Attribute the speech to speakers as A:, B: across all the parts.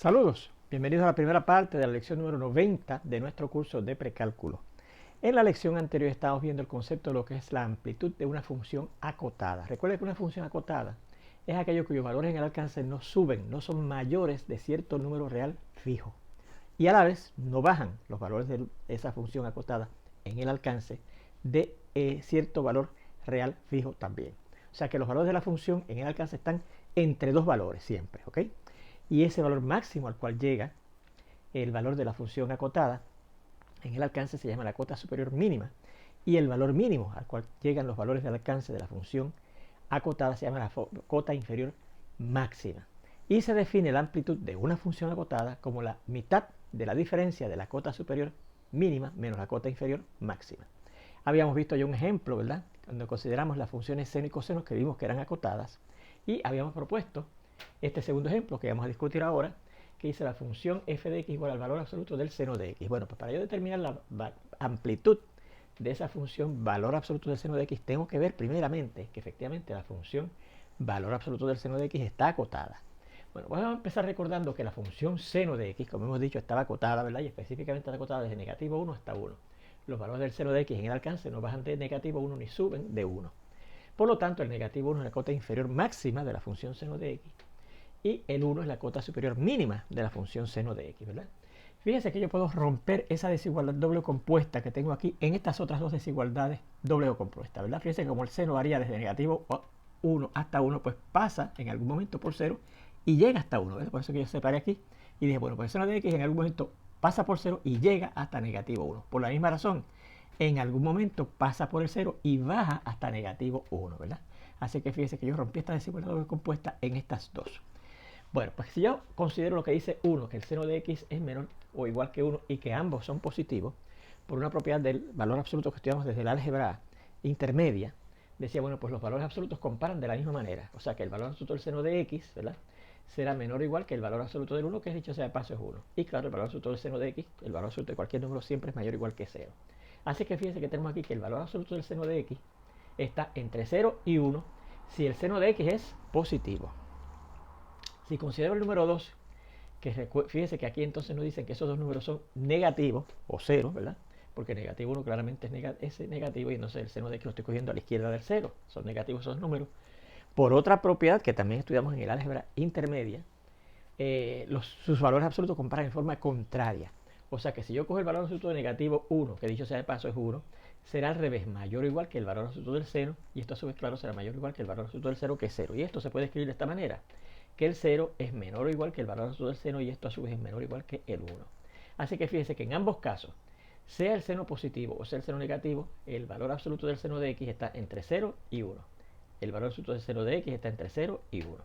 A: Saludos, bienvenidos a la primera parte de la lección número 90 de nuestro curso de precálculo. En la lección anterior estábamos viendo el concepto de lo que es la amplitud de una función acotada. Recuerden que una función acotada es aquello cuyos valores en el alcance no suben, no son mayores de cierto número real fijo. Y a la vez no bajan los valores de esa función acotada en el alcance de cierto valor real fijo también. O sea que los valores de la función en el alcance están entre dos valores siempre, ¿ok? Y ese valor máximo al cual llega el valor de la función acotada en el alcance se llama la cota superior mínima, y el valor mínimo al cual llegan los valores del alcance de la función acotada se llama la cota inferior máxima. Y se define la amplitud de una función acotada como la mitad de la diferencia de la cota superior mínima menos la cota inferior máxima. Habíamos visto ya un ejemplo, ¿verdad? Cuando consideramos las funciones seno y coseno que vimos que eran acotadas, y habíamos propuesto este segundo ejemplo que vamos a discutir ahora, que dice la función f de x igual al valor absoluto del seno de x. Bueno, pues para yo determinar la amplitud de esa función valor absoluto del seno de x, tengo que ver primeramente que efectivamente la función valor absoluto del seno de x está acotada. Bueno, vamos a empezar recordando que la función seno de x, como hemos dicho, estaba acotada, ¿verdad? Y específicamente está acotada desde negativo 1 hasta 1. Los valores del seno de x en el alcance no bajan de negativo 1 ni suben de 1. Por lo tanto, el negativo 1 es la cota inferior máxima de la función seno de x y el 1 es la cota superior mínima de la función seno de x, ¿verdad? Fíjense que yo puedo romper esa desigualdad doble o compuesta que tengo aquí en estas otras dos desigualdades doble o compuesta, ¿verdad? Fíjense que como el seno varía desde negativo 1 hasta 1, pues pasa en algún momento por 0 y llega hasta 1, ¿verdad? Por eso que yo separé aquí y dije, bueno, pues el seno de x en algún momento pasa por 0 y llega hasta negativo 1. Por la misma razón, en algún momento pasa por el 0 y baja hasta negativo 1, ¿verdad? Así que fíjense que yo rompí esta desigualdad doble compuesta en estas dos. Bueno, pues si yo considero lo que dice 1, que el seno de x es menor o igual que 1 y que ambos son positivos, por una propiedad del valor absoluto que estudiamos desde el álgebra intermedia, decía, bueno, pues los valores absolutos comparan de la misma manera. O sea que el valor absoluto del seno de x, ¿verdad?, será menor o igual que el valor absoluto del 1, que dicho sea de paso es 1. Y claro, el valor absoluto del seno de x, el valor absoluto de cualquier número siempre es mayor o igual que 0. Así que fíjense que tenemos aquí que el valor absoluto del seno de x está entre 0 y 1 si el seno de x es positivo. Si considero el número 2, que fíjense que aquí entonces nos dicen que esos dos números son negativos o 0, ¿verdad? Porque negativo 1 claramente es negativo y entonces el seno de x lo estoy cogiendo a la izquierda del 0. Son negativos esos números. Por otra propiedad que también estudiamos en el álgebra intermedia, sus valores absolutos comparan en forma contraria. O sea que si yo cojo el valor absoluto de negativo 1, que dicho sea de paso es 1, será al revés, mayor o igual que el valor absoluto del seno, y esto a su vez, claro, será mayor o igual que el valor absoluto del 0, que es 0. Y esto se puede escribir de esta manera, que el 0 es menor o igual que el valor absoluto del seno, y esto a su vez es menor o igual que el 1. Así que fíjense que en ambos casos, sea el seno positivo o sea el seno negativo, el valor absoluto del seno de x está entre 0 y 1. El valor absoluto del seno de x está entre 0 y 1.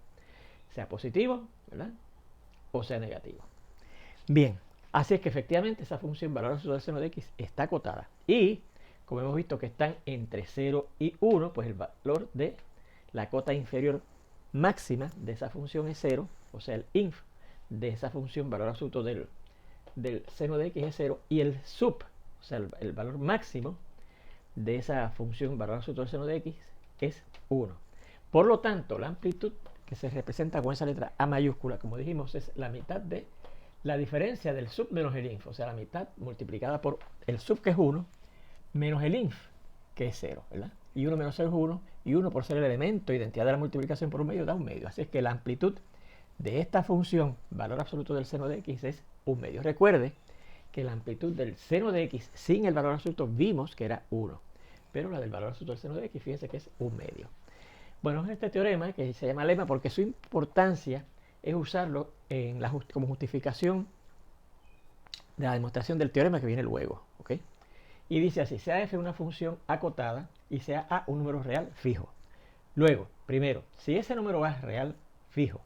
A: Sea positivo, ¿verdad?, o sea negativo. Bien, así es que efectivamente esa función valor absoluto del seno de x está acotada. Y como hemos visto que están entre 0 y 1, pues el valor de la cota inferior máxima de esa función es 0, o sea el inf de esa función valor absoluto del seno de x es 0, y el sub, o sea el valor máximo de esa función valor absoluto del seno de x es 1. Por lo tanto, la amplitud que se representa con esa letra A mayúscula, como dijimos, es la mitad de la diferencia del sub menos el inf, o sea la mitad multiplicada por el sub, que es 1, menos el inf, que es 0, ¿verdad? Y 1 menos 0 es 1, y 1 por ser el elemento, identidad de la multiplicación por un medio, da un medio. Así es que la amplitud de esta función, valor absoluto del seno de x, es un medio. Recuerde que la amplitud del seno de x sin el valor absoluto vimos que era 1, pero la del valor absoluto del seno de x, fíjense que es un medio. Bueno, es este teorema que se llama lema porque su importancia es usarlo como justificación de la demostración del teorema que viene luego, ¿ok? Y dice así: sea f una función acotada y sea a un número real fijo. Luego, primero, si ese número a real fijo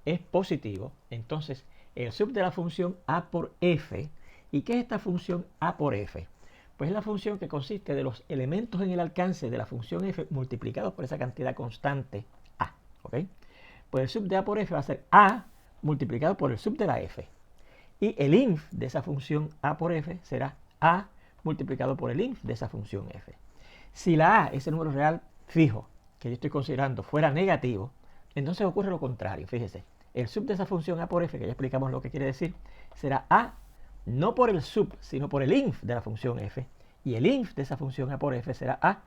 A: es positivo, entonces el sub de la función a por f. ¿Y qué es esta función a por f? Pues es la función que consiste de los elementos en el alcance de la función f multiplicados por esa cantidad constante a, ¿ok? Pues el sub de a por f va a ser a multiplicado por el sub de la f. Y el inf de esa función a por f será a multiplicado por el inf de esa función f. Si la a, ese número real fijo que yo estoy considerando, fuera negativo, entonces ocurre lo contrario. Fíjese, el sub de esa función a por f, que ya explicamos lo que quiere decir, será a no por el sub, sino por el inf de la función f. Y el inf de esa función a por f será a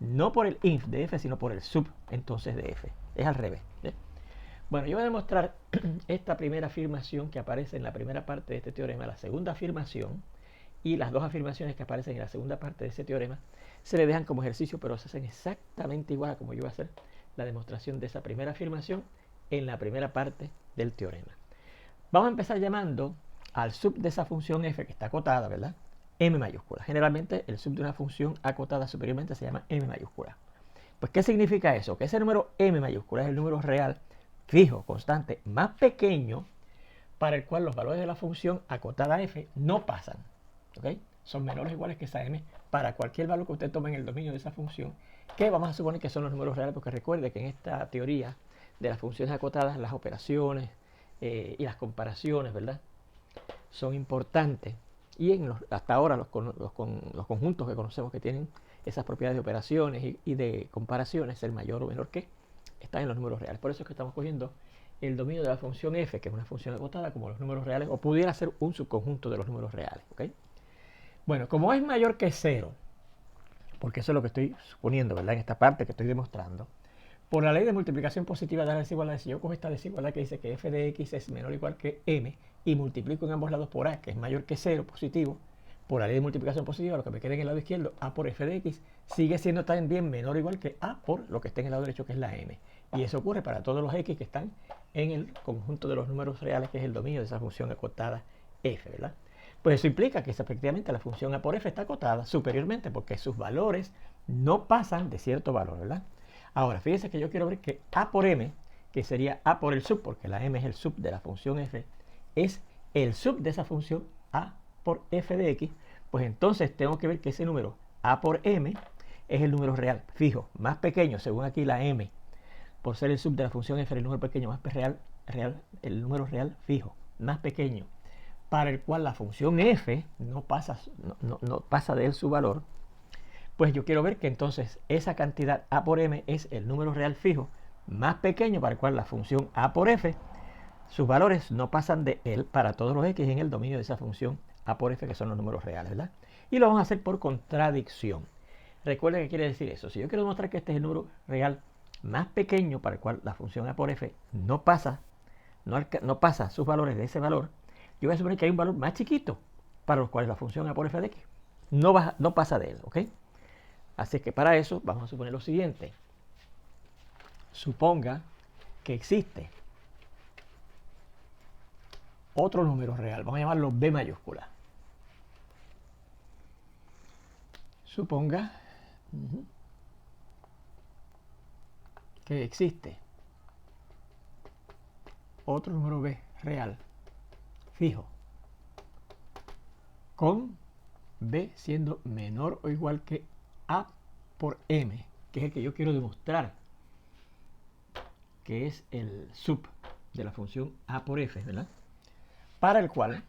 A: no por el inf de f, sino por el sub entonces de f. Es al revés. ¿Eh? Bueno, yo voy a demostrar esta primera afirmación que aparece en la primera parte de este teorema, la segunda afirmación, y las dos afirmaciones que aparecen en la segunda parte de ese teorema se le dejan como ejercicio, pero se hacen exactamente igual a como yo voy a hacer la demostración de esa primera afirmación en la primera parte del teorema. Vamos a empezar llamando al sub de esa función f que está acotada, ¿verdad? M mayúscula. Generalmente el sub de una función acotada superiormente se llama M mayúscula. Pues, ¿qué significa eso? Que ese número M mayúscula es el número real fijo, constante, más pequeño para el cual los valores de la función acotada f no pasan. ¿Okay? Son menores o iguales que esa m para cualquier valor que usted tome en el dominio de esa función, que vamos a suponer que son los números reales, porque recuerde que en esta teoría de las funciones acotadas, las operaciones y las comparaciones, ¿verdad?, son importantes. Y hasta ahora los conjuntos que conocemos que tienen esas propiedades de operaciones y de comparaciones, el mayor o menor que, están en los números reales. Por eso es que estamos cogiendo el dominio de la función f, que es una función acotada, como los números reales, o pudiera ser un subconjunto de los números reales. ¿Okay? Bueno, como es mayor que 0, porque eso es lo que estoy suponiendo, ¿verdad?, en esta parte que estoy demostrando, por la ley de multiplicación positiva de las desigualdades, si yo cojo esta desigualdad que dice que f de x es menor o igual que m y multiplico en ambos lados por a, que es mayor que 0, positivo, por la ley de multiplicación positiva, lo que me quede en el lado izquierdo, a por f de x, sigue siendo también menor o igual que a por lo que está en el lado derecho, que es la m. Y eso ocurre para todos los x que están en el conjunto de los números reales, que es el dominio de esa función acotada f, ¿verdad? Pues eso implica que efectivamente la función a por f está acotada superiormente porque sus valores no pasan de cierto valor, ¿verdad? Ahora, fíjense que yo quiero ver que a por m, que sería a por el sub, porque la m es el sub de la función f, es el sub de esa función a por f de x, pues entonces tengo que ver que ese número a por m es el número real fijo más pequeño, según aquí la m, por ser el sub de la función f, el número pequeño más el número real fijo más pequeño, para el cual la función f no pasa de él su valor. Pues yo quiero ver que entonces esa cantidad a por m es el número real fijo más pequeño para el cual la función a por f, sus valores no pasan de él para todos los x en el dominio de esa función a por f, que son los números reales, ¿verdad? Y lo vamos a hacer por contradicción. Recuerden qué quiere decir eso. Si yo quiero demostrar que este es el número real más pequeño para el cual la función a por f no pasa sus valores de ese valor, yo voy a suponer que hay un valor más chiquito para los cuales la función a por f de x no pasa de él, ¿ok? Así que para eso vamos a suponer lo siguiente. Suponga que existe otro número real, vamos a llamarlo b mayúscula. Suponga que existe otro número b real fijo con b siendo menor o igual que a por m, que es el que yo quiero demostrar que es el sub de la función a por f, ¿verdad?, para el cual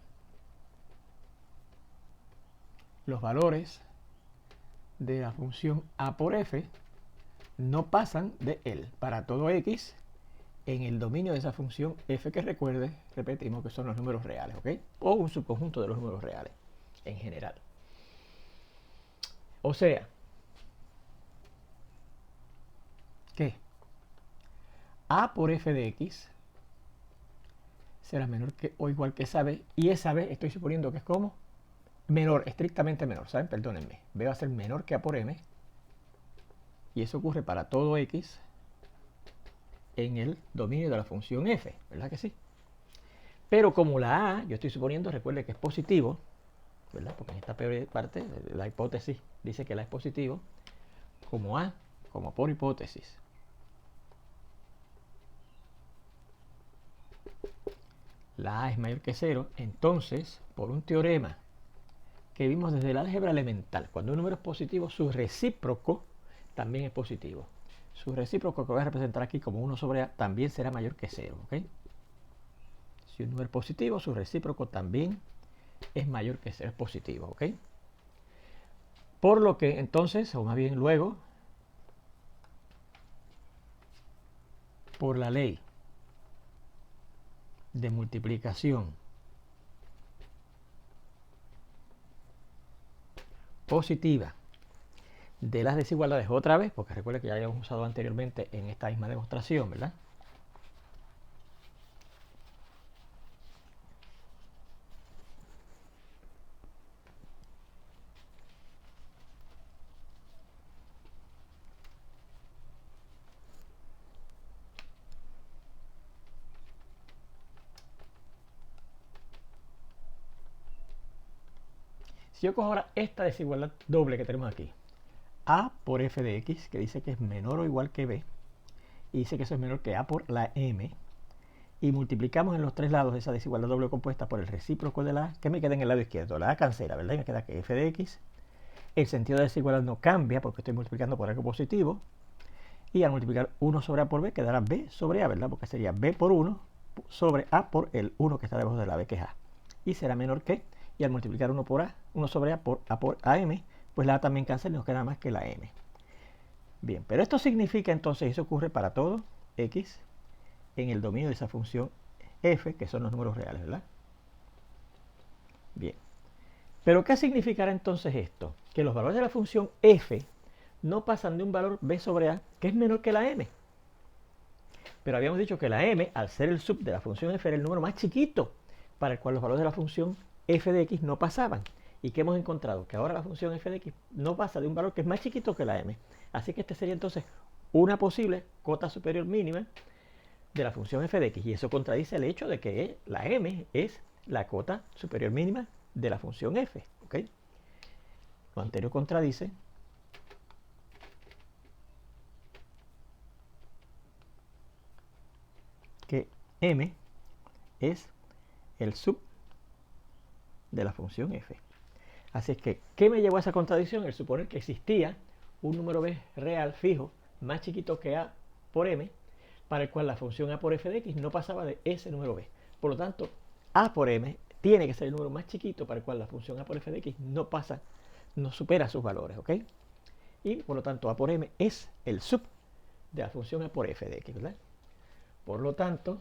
A: los valores de la función a por f no pasan de él para todo x en el dominio de esa función f, que repetimos que son los números reales, ¿ok? O un subconjunto de los números reales en general. O sea, que a por f de x será menor que o igual que esa b, y esa b estoy suponiendo que es como menor, estrictamente menor, ¿saben? Perdónenme, b va a ser menor que a por m, y eso ocurre para todo x en el dominio de la función f, ¿verdad que sí? Pero como la a, yo estoy suponiendo, recuerde que es positivo, ¿verdad?, porque en esta peor parte la hipótesis dice que la es positivo, como por hipótesis, la a es mayor que 0, entonces, por un teorema que vimos desde el álgebra elemental, cuando un número es positivo, su recíproco también es positivo. Su recíproco, que voy a representar aquí como 1 sobre a, también será mayor que 0, ¿ok? Si un número es positivo, su recíproco también es mayor que 0, es positivo, ¿ok? Por lo que entonces, o más bien luego, por la ley de multiplicación positiva de las desigualdades otra vez, porque recuerde que ya habíamos usado anteriormente en esta misma demostración, ¿verdad? Si yo cojo ahora esta desigualdad doble que tenemos aquí, a por f de x, que dice que es menor o igual que b, y dice que eso es menor que a por la m, y multiplicamos en los tres lados de esa desigualdad doble compuesta por el recíproco de la a, que me queda en el lado izquierdo. La a cancela, ¿verdad? Y me queda que f de x, el sentido de desigualdad no cambia porque estoy multiplicando por algo positivo, y al multiplicar 1 sobre a por b quedará b sobre a, ¿verdad? Porque sería b por 1 sobre a por el 1 que está debajo de la b, que es a, y será menor que, y al multiplicar 1 por a, 1 sobre a por am, pues la a también cancela y nos queda más que la m. Bien, pero esto significa entonces, eso ocurre para todo x en el dominio de esa función f, que son los números reales, ¿verdad? Bien, pero ¿qué significará entonces esto? Que los valores de la función f no pasan de un valor b sobre a, que es menor que la m. Pero habíamos dicho que la m, al ser el sub de la función f, era el número más chiquito, para el cual los valores de la función f de x no pasaban. ¿Y qué hemos encontrado? Que ahora la función f de x no pasa de un valor que es más chiquito que la m. Así que este sería entonces una posible cota superior mínima de la función f de x. Y eso contradice el hecho de que la m es la cota superior mínima de la función f. ¿Okay? Lo anterior contradice que m es el sub de la función f. Así es que, ¿qué me llevó a esa contradicción? El suponer que existía un número b real fijo más chiquito que a por m, para el cual la función a por f de x no pasaba de ese número b. Por lo tanto, a por m tiene que ser el número más chiquito para el cual la función a por f de x no pasa, no supera sus valores, ¿ok? Y por lo tanto, a por m es el sub de la función a por f de x, ¿verdad? Por lo tanto,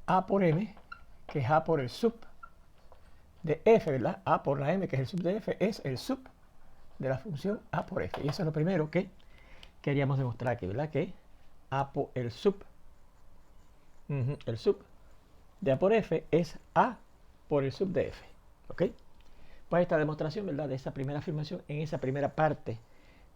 A: a por m, que es a por el sub de f, ¿verdad? A por la m, que es el sub de f, es el sub de la función a por f. Y eso es lo primero que queríamos demostrar aquí, ¿verdad? Que a por el sub de a por f es a por el sub de f, ¿ok? Pues esta demostración, ¿verdad? De esa primera afirmación en esa primera parte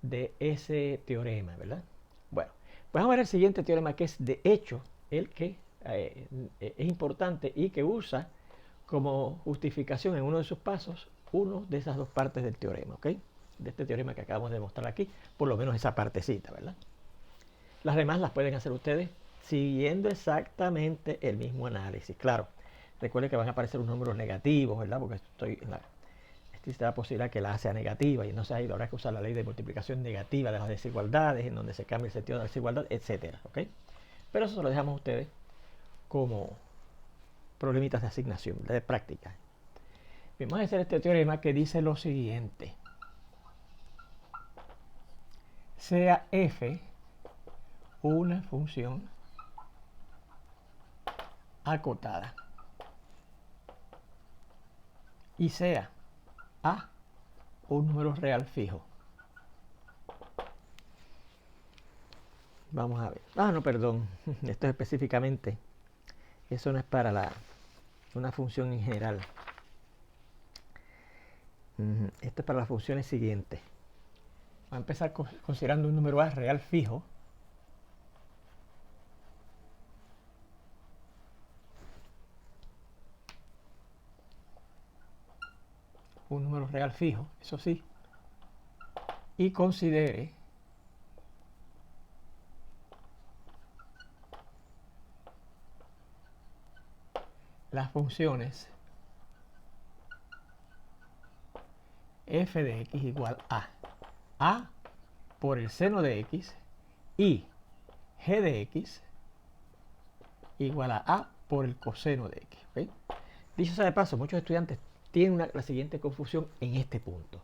A: de ese teorema, ¿verdad? Bueno, pues vamos a ver el siguiente teorema, que es de hecho el que es importante y que usa como justificación en uno de sus pasos uno de esas dos partes del teorema, ¿ok? De este teorema que acabamos de demostrar aquí, por lo menos esa partecita, ¿verdad? Las demás las pueden hacer ustedes siguiendo exactamente el mismo análisis. Claro, recuerden que van a aparecer unos números negativos, ¿verdad? Porque existe la posibilidad que la A sea negativa y no se ha ido. Habrá que usar la ley de multiplicación negativa de las desigualdades, en donde se cambia el sentido de la desigualdad, etcétera, ¿ok? Pero eso se lo dejamos a ustedes como problemitas de asignación, de práctica. Bien, vamos a hacer este teorema que dice lo siguiente. Sea f una función acotada y sea a un número real fijo. Vamos a ver. Ah, no, perdón. Esto es específicamente. Eso no es para una función en general. Esto es para las funciones siguientes. Vamos a empezar considerando un número a real fijo. Un número real fijo, eso sí. Y considere las funciones f de x igual a por el seno de x y g de x igual a por el coseno de x. ¿Okay? Dicho sea de paso, muchos estudiantes tienen la siguiente confusión en este punto.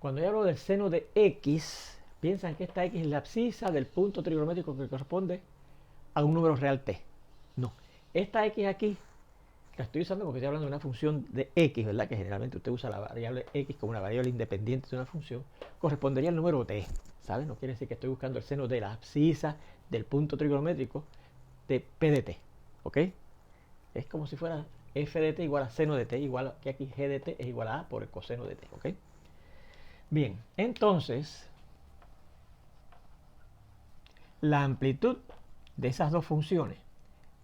A: Cuando yo hablo del seno de x, piensan que esta x es la abscisa del punto trigonométrico que corresponde a un número real t. No, esta x aquí la estoy usando porque estoy hablando de una función de x, ¿verdad? Que generalmente usted usa la variable x como una variable independiente de una función, correspondería al número t, ¿sabes? No quiere decir que estoy buscando el seno de la abscisa del punto trigonométrico de p de t, ¿ok? Es como si fuera f de t igual a seno de t, igual a que aquí g de t es igual a por el coseno de t, ¿ok? Bien, entonces, la amplitud de esas dos funciones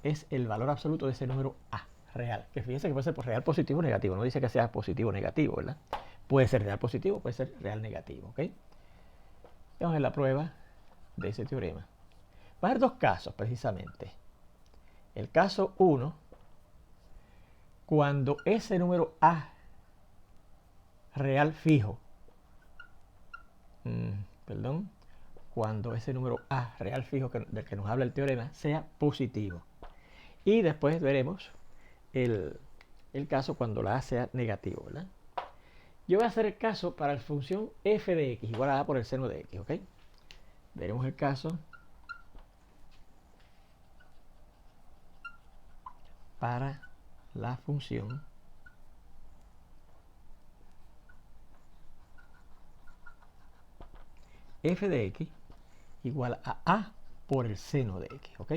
A: es el valor absoluto de ese número a real, que fíjense que puede ser por real positivo o negativo, no dice que sea positivo o negativo, ¿verdad? Puede ser real positivo, puede ser real negativo, ¿ok? Vamos a ver la prueba de ese teorema. Va a haber dos casos precisamente. El caso 1, cuando ese número a real fijo, cuando ese número a real fijo del que nos habla el teorema sea positivo. Y después veremos el caso cuando la a sea negativo, ¿verdad? Yo voy a hacer el caso para la función f de x igual a por el seno de x, ¿ok? Veremos el caso para la función f de x igual a por el seno de x, ¿ok?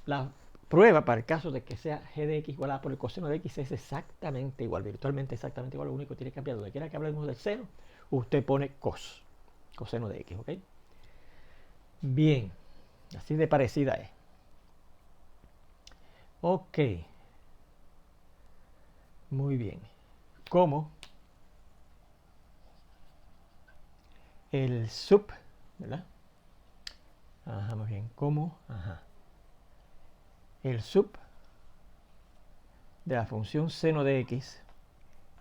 A: La prueba para el caso de que sea g de x igual a por el coseno de x es exactamente igual, virtualmente exactamente igual. Lo único que tiene que cambiar, donde quiera que hablemos del seno, usted pone coseno de x, ¿ok? Bien, así de parecida es. Ok, muy bien. Como el sub, ¿verdad? Ajá, muy bien. Como, el sub de la función seno de x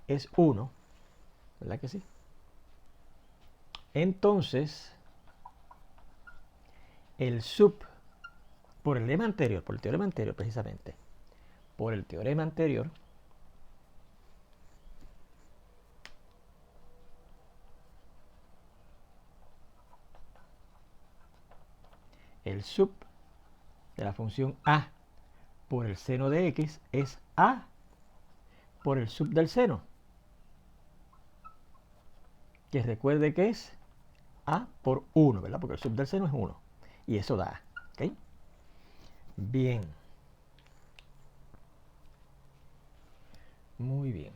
A: es 1, ¿verdad que sí? Entonces, el sub, por el lema anterior, por el teorema anterior precisamente, por el teorema anterior, el sub de la función a por el seno de x es a por el sub del seno, que recuerde que es a por 1, ¿verdad? Porque el sub del seno es 1, y eso da a, ¿ok? Bien. Muy bien.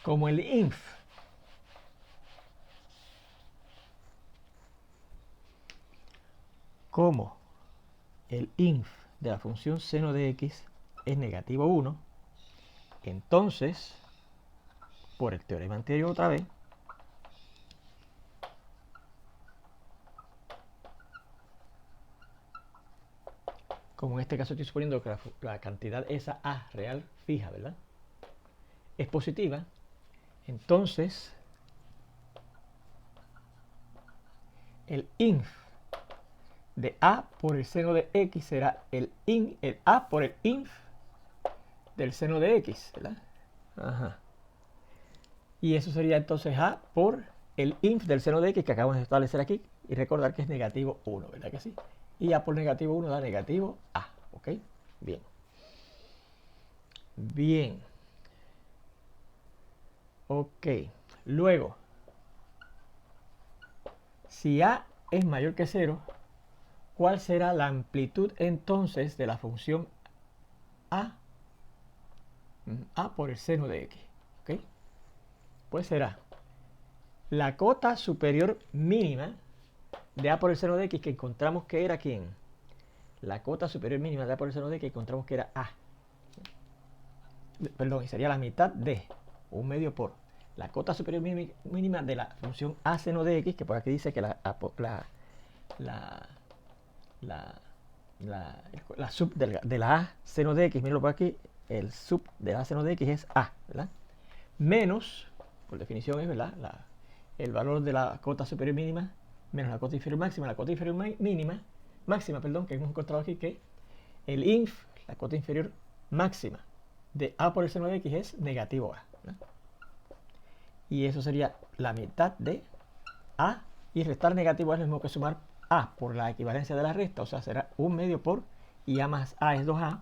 A: Como el inf de la función seno de x es negativo 1, entonces, por el teorema anterior otra vez, como en este caso estoy suponiendo que la cantidad esa a real fija, ¿verdad? Es positiva, entonces el inf de a por el seno de x será el a por el inf del seno de x, ¿verdad? Ajá. Y eso sería entonces a por el inf del seno de x que acabamos de establecer aquí, y recordar que es negativo 1, ¿verdad que sí? Y a por negativo 1 da negativo a, ¿ok? Bien. Bien. Ok. Luego, si a es mayor que 0, ¿cuál será la amplitud entonces de la función a por el seno de x? ¿Ok? Pues será la cota superior mínima de a por el seno de x que encontramos que era ¿quién? La cota superior mínima de a por el seno de x que encontramos que era a. Perdón, y sería la mitad de un medio por la cota superior mínima de la función a seno de x, que por aquí dice que la sub de la a seno de x, mírenlo por aquí, el sub de la a seno de x es a, ¿verdad? Menos, por definición es, ¿verdad? el valor de la cota superior mínima menos la cota inferior máxima. La cota inferior máxima, que hemos encontrado aquí, que el inf, la cota inferior máxima de a por el seno de x es negativo a, ¿no? Y eso sería la mitad de a, y restar negativo a es lo mismo que sumar a por la equivalencia de la resta, o sea, será 1/2 por, y a más a es 2a,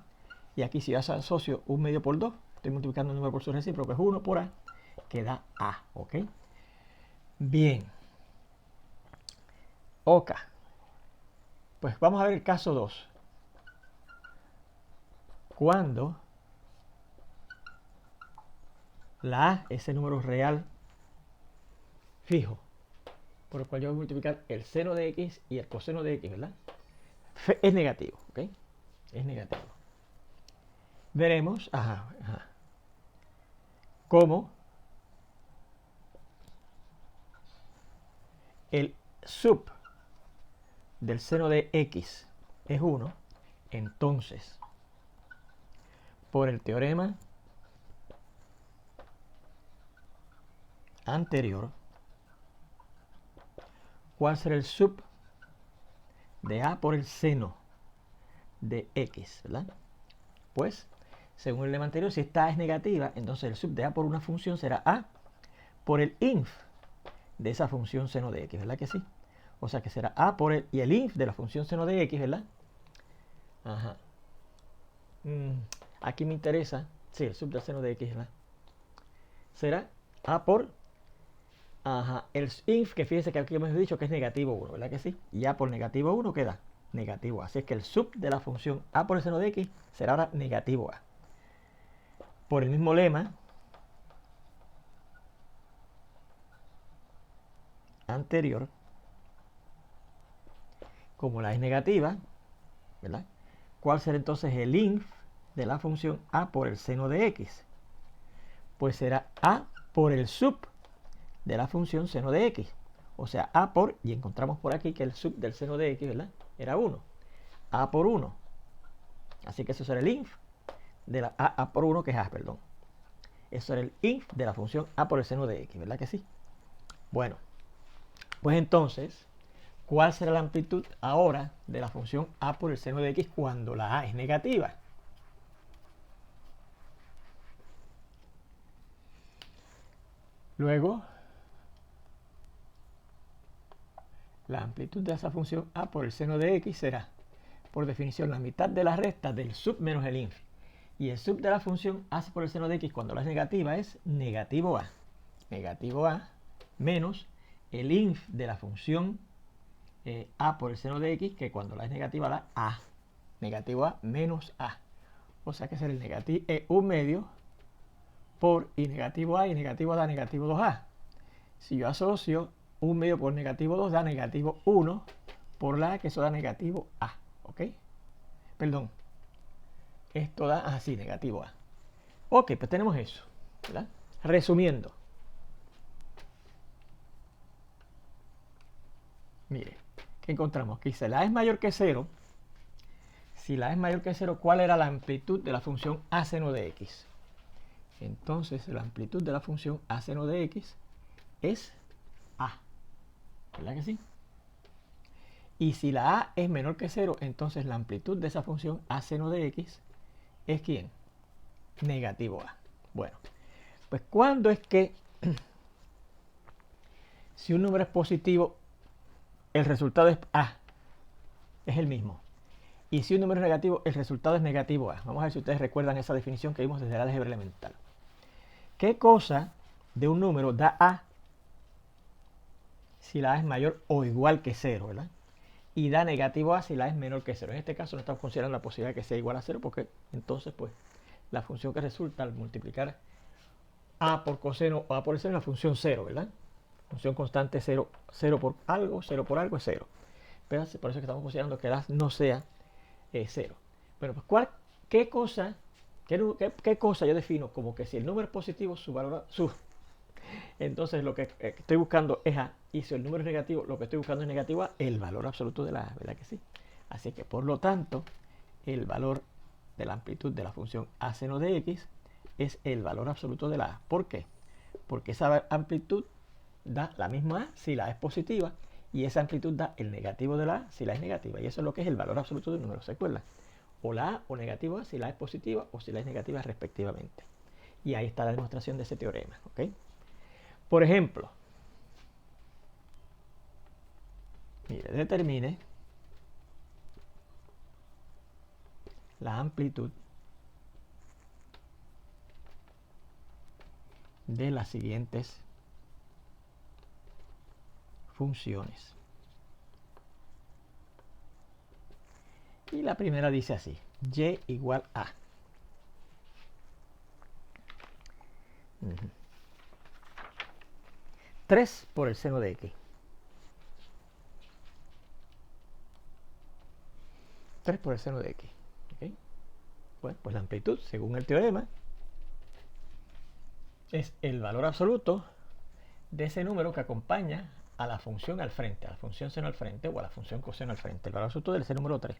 A: y aquí si yo asocio 1/2 por 2, estoy multiplicando el número por su recíproco, es 1 por a, que da a, ¿ok? Bien. Ok. Pues vamos a ver el caso 2. Cuando la a es el número real fijo, por el cual yo voy a multiplicar el seno de x y el coseno de x, ¿verdad? Es negativo, ¿ok? Es negativo. Veremos, cómo el sub del seno de x es 1, entonces, por el teorema anterior, ¿cuál será el sub de a por el seno de x, ¿verdad? Pues, según el lema anterior, si esta a es negativa, entonces el sub de a por una función será a por el inf de esa función seno de x, ¿verdad que sí? O sea que será a por el, y el inf de la función seno de x, ¿verdad? Ajá. Aquí me interesa, sí, el sub del seno de x, ¿verdad? Será a por, el inf, que fíjense que aquí hemos dicho que es negativo 1, ¿verdad que sí? Y a por negativo 1 queda negativo a. Así es que el sub de la función a por el seno de x será ahora negativo a. Por el mismo lema anterior, como la es negativa, ¿verdad? ¿Cuál será entonces el inf de la función a por el seno de x? Pues será a por el sub de la función seno de x. O sea, a por, y encontramos por aquí que el sub del seno de x, ¿verdad? Era 1. A por 1. Así que eso será el inf de la a por 1, que es a, perdón. Eso era el inf de la función a por el seno de x, ¿verdad que sí? Bueno, pues entonces, ¿cuál será la amplitud ahora de la función a por el seno de x cuando la a es negativa? Luego, la amplitud de esa función a por el seno de x será, por definición, la mitad de la resta del sub menos el inf. Y el sub de la función a por el seno de x cuando la es negativa es negativo a. Negativo a menos el inf de la función a por el seno de x, que cuando la es negativa da a. Negativo a menos a. O sea que será el negativo 1/2 por, y negativo a da negativo 2a. Si yo asocio 1/2 por negativo 2 da negativo 1 por la a, que eso da negativo a. ¿Ok? Perdón. Esto da así, negativo a. Ok, pues tenemos eso, ¿verdad? Resumiendo. Mire, ¿qué encontramos? Que si la a es mayor que 0, ¿cuál era la amplitud de la función a seno de x? Entonces, la amplitud de la función a seno de x es a. ¿Verdad que sí? Y si la a es menor que 0, entonces la amplitud de esa función a seno de x es ¿quién? Negativo a. Bueno, pues ¿cuándo es que si un número es positivo, el resultado es a? Es el mismo. Y si un número es negativo, el resultado es negativo a. Vamos a ver si ustedes recuerdan esa definición que vimos desde el álgebra elemental. ¿Qué cosa de un número da a si la a es mayor o igual que 0, ¿verdad? Y da negativo a si la a es menor que 0. En este caso no estamos considerando la posibilidad de que sea igual a 0, porque entonces pues la función que resulta al multiplicar a por coseno o a por el seno es la función 0, ¿verdad? Función constante 0 por algo es 0. Pero por eso que estamos considerando que la no sea 0. Bueno, pues ¿qué cosa yo defino como que si el número es positivo, su valor, entonces lo que estoy buscando es a, y si el número es negativo, lo que estoy buscando es negativo a, el valor absoluto de la a, ¿verdad que sí? Así que por lo tanto, el valor de la amplitud de la función a seno de x es el valor absoluto de la a. ¿Por qué? Porque esa amplitud da la misma A si la A es positiva, y esa amplitud da el negativo de la A si la A es negativa, y eso es lo que es el valor absoluto del número, ¿se acuerdan? O la A o negativo A si la A es positiva o si la A es negativa respectivamente. Y ahí está la demostración de ese teorema, ¿ok? Por ejemplo, mire, determine la amplitud de las siguientes funciones. Y la primera dice así: y igual a 3 por el seno de x. 3 por el seno de x. ¿Okay? Bueno, pues la amplitud, según el teorema, es el valor absoluto de ese número que acompaña a la función al frente, a la función seno al frente o a la función coseno al frente. El valor absoluto de ese número 3.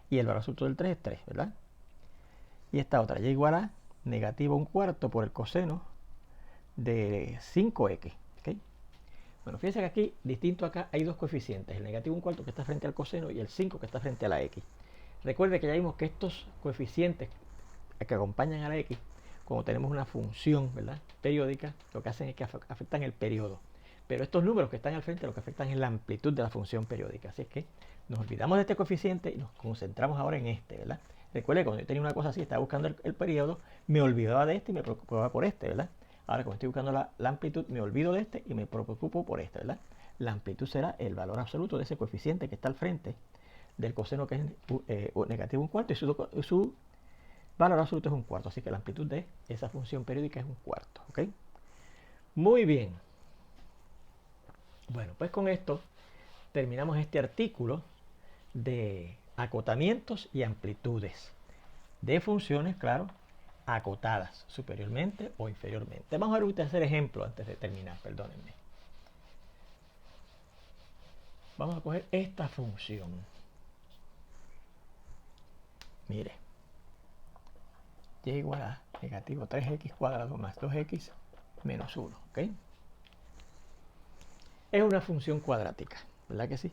A: Y el valor absoluto del 3 es 3, ¿verdad? Y esta otra, y igual a negativo 1/4 por el coseno de 5x. ¿Okay? Bueno, fíjense que aquí, distinto acá, hay dos coeficientes, el negativo 1/4 que está frente al coseno y el 5 que está frente a la x. Recuerde que ya vimos que estos coeficientes que acompañan a la x, cuando tenemos una función, ¿verdad?, periódica, lo que hacen es que afectan el periodo. Pero estos números que están al frente lo que afectan es la amplitud de la función periódica. Así es que nos olvidamos de este coeficiente y nos concentramos ahora en este, ¿verdad? Recuerde que cuando yo tenía una cosa así, estaba buscando el periodo, me olvidaba de este y me preocupaba por este, ¿verdad? Ahora, como estoy buscando la amplitud, me olvido de este y me preocupo por este, ¿verdad? La amplitud será el valor absoluto de ese coeficiente que está al frente del coseno, que es negativo 1/4, y su valor absoluto es 1/4. Así que la amplitud de esa función periódica es 1/4. ¿Ok? Muy bien. Bueno, pues con esto terminamos este artículo de acotamientos y amplitudes de funciones, claro, acotadas superiormente o inferiormente. Vamos a ver un tercer ejemplo antes de terminar, perdónenme. Vamos a coger esta función. Mire, y igual a negativo 3x cuadrado más 2x menos 1, ¿ok? Es una función cuadrática, ¿verdad que sí?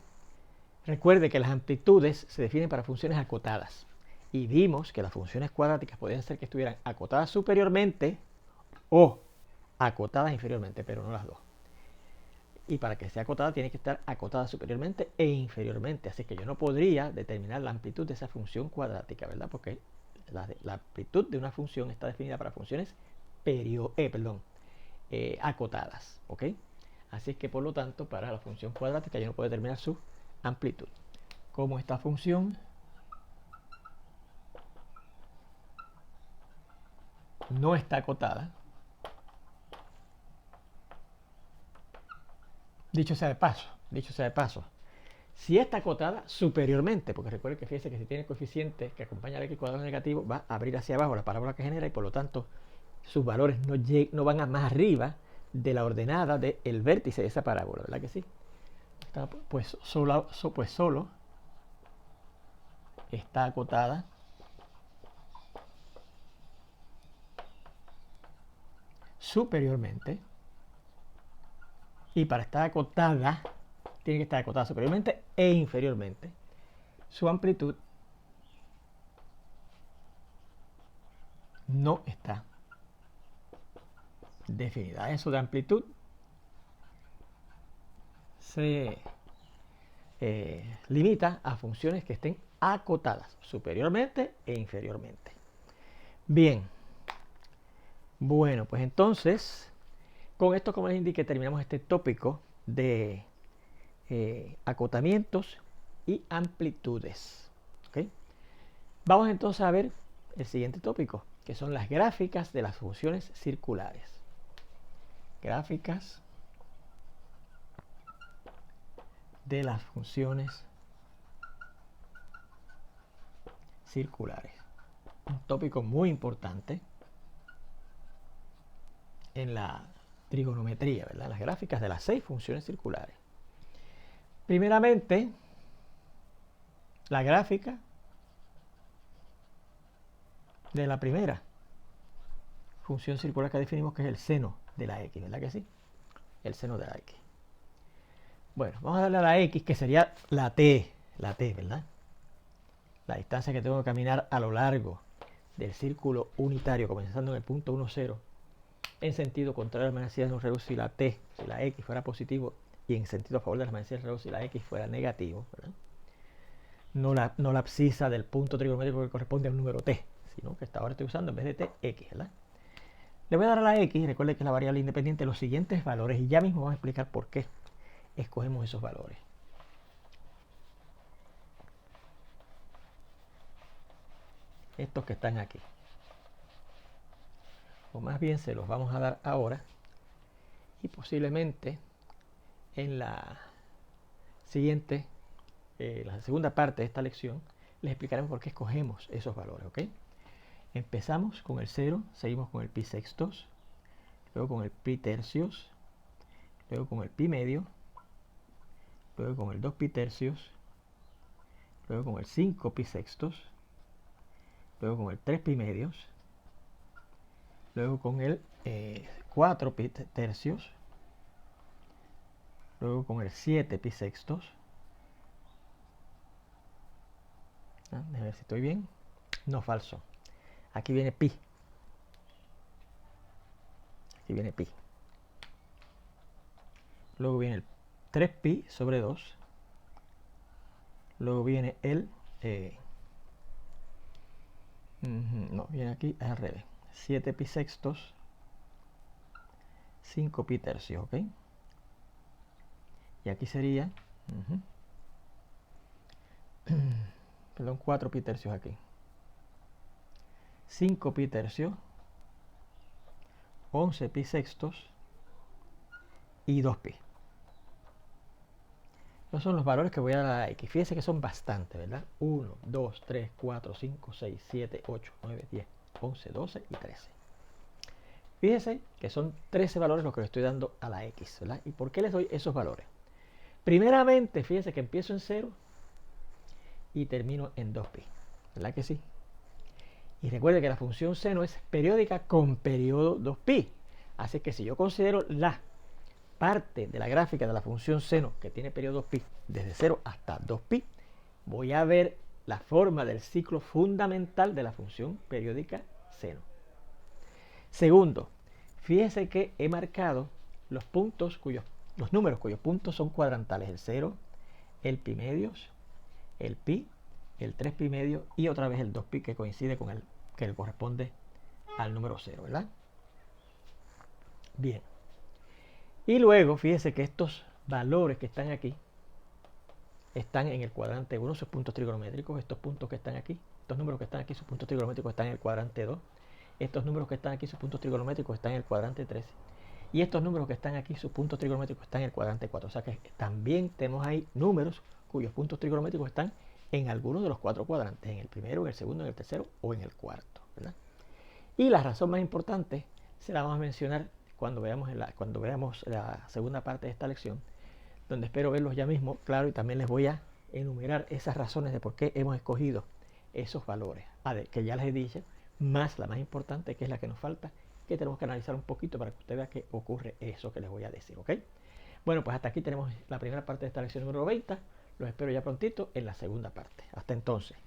A: Recuerde que las amplitudes se definen para funciones acotadas. Y vimos que las funciones cuadráticas podían ser que estuvieran acotadas superiormente o acotadas inferiormente, pero no las dos. Y para que sea acotada tiene que estar acotada superiormente e inferiormente. Así que yo no podría determinar la amplitud de esa función cuadrática, ¿verdad? Porque la amplitud de una función está definida para funciones acotadas, ¿ok? Así es que por lo tanto para la función cuadrática yo no puedo determinar su amplitud. Como esta función no está acotada, dicho sea de paso, si está acotada superiormente, porque recuerde que fíjese que si tiene coeficiente que acompaña al x cuadrado negativo, va a abrir hacia abajo la parábola que genera y por lo tanto sus valores no van a más arriba de la ordenada del vértice de esa parábola, ¿verdad que sí? Pues solo está acotada superiormente, y para estar acotada tiene que estar acotada superiormente e inferiormente. Su amplitud no está definida. Eso de amplitud se limita a funciones que estén acotadas superiormente e inferiormente. Bien, bueno, pues entonces con esto, como les indiqué, terminamos este tópico de acotamientos y amplitudes. ¿Okay? Vamos entonces a ver el siguiente tópico, que son las gráficas de las funciones circulares. Gráficas de las funciones circulares. Un tópico muy importante en la trigonometría, ¿verdad? Las gráficas de las 6 funciones circulares. Primeramente, la gráfica de la primera función circular que definimos, que es el seno de la x, ¿verdad que sí? el seno de la X. Bueno, vamos a darle a la X, que sería la T, ¿verdad? La distancia que tengo que caminar a lo largo del círculo unitario, comenzando en el punto 1, 0, en sentido contrario a las manecillas de un reloj si la T, si la X fuera positivo, y en sentido a favor de las manecillas del reloj si la X fuera negativo, ¿verdad? No la abscisa del punto trigonométrico que corresponde a un número T, sino que hasta ahora estoy usando en vez de T, X, ¿verdad? Le voy a dar a la X, recuerde que es la variable independiente, los siguientes valores, y ya mismo vamos a explicar por qué escogemos esos valores. Estos que están aquí. O más bien se los vamos a dar ahora, y posiblemente en la siguiente, la segunda parte de esta lección, les explicaremos por qué escogemos esos valores, ¿ok? Empezamos con el 0, seguimos con el pi sextos, luego con el pi tercios, luego con el pi medio, luego con el 2 pi tercios, luego con el 5 pi sextos, luego con el 3 pi medios, luego con el 4 pi tercios, luego con el 7 pi sextos. Déjame ver si estoy bien. No, falso. Aquí viene pi. Aquí viene pi. Luego viene el 3pi sobre 2. Luego viene el... no, viene aquí, es al revés. 7 pi sextos, 5 pi tercios, ¿ok? Y aquí sería... perdón, 4 pi tercios aquí. 5 pi tercios, 11 pi sextos y 2 pi. Esos son los valores que voy a dar a la X. Fíjense que son bastantes, ¿verdad? 1, 2, 3, 4, 5, 6, 7, 8, 9, 10, 11, 12 y 13. Fíjense que son 13 valores los que le estoy dando a la X, ¿verdad? ¿Y por qué les doy esos valores? Primeramente, fíjense que empiezo en 0 y termino en 2pi, ¿verdad que sí? Y recuerde que la función seno es periódica con periodo 2pi. Así que si yo considero la parte de la gráfica de la función seno que tiene periodo pi desde 0 hasta 2pi, voy a ver la forma del ciclo fundamental de la función periódica seno. Segundo, fíjense que he marcado los puntos los números cuyos puntos son cuadrantales: el 0, el pi medios, el pi, el 3 pi medio y otra vez el 2pi, que coincide con el que corresponde al número 0, ¿verdad? Bien. Y luego, fíjense que estos valores que están aquí están en el cuadrante 1, sus puntos trigonométricos. Estos puntos que están aquí, estos números que están aquí, sus puntos trigonométricos están en el cuadrante 2. Estos números que están aquí, sus puntos trigonométricos están en el cuadrante 13. Y estos números que están aquí, sus puntos trigonométricos están en el cuadrante 4. O sea que también tenemos ahí números cuyos puntos trigonométricos están en alguno de los 4 cuadrantes, en el primero, en el segundo, en el tercero o en el cuarto, ¿verdad? Y la razón más importante se la vamos a mencionar cuando veamos la segunda parte de esta lección, donde espero verlos ya mismo, claro, y también les voy a enumerar esas razones de por qué hemos escogido esos valores, que ya les he dicho, más la más importante, que es la que nos falta, que tenemos que analizar un poquito para que usted vea que ocurre eso que les voy a decir, ¿ok? Bueno, pues hasta aquí tenemos la primera parte de esta lección número 90. Los espero ya prontito en la segunda parte. Hasta entonces.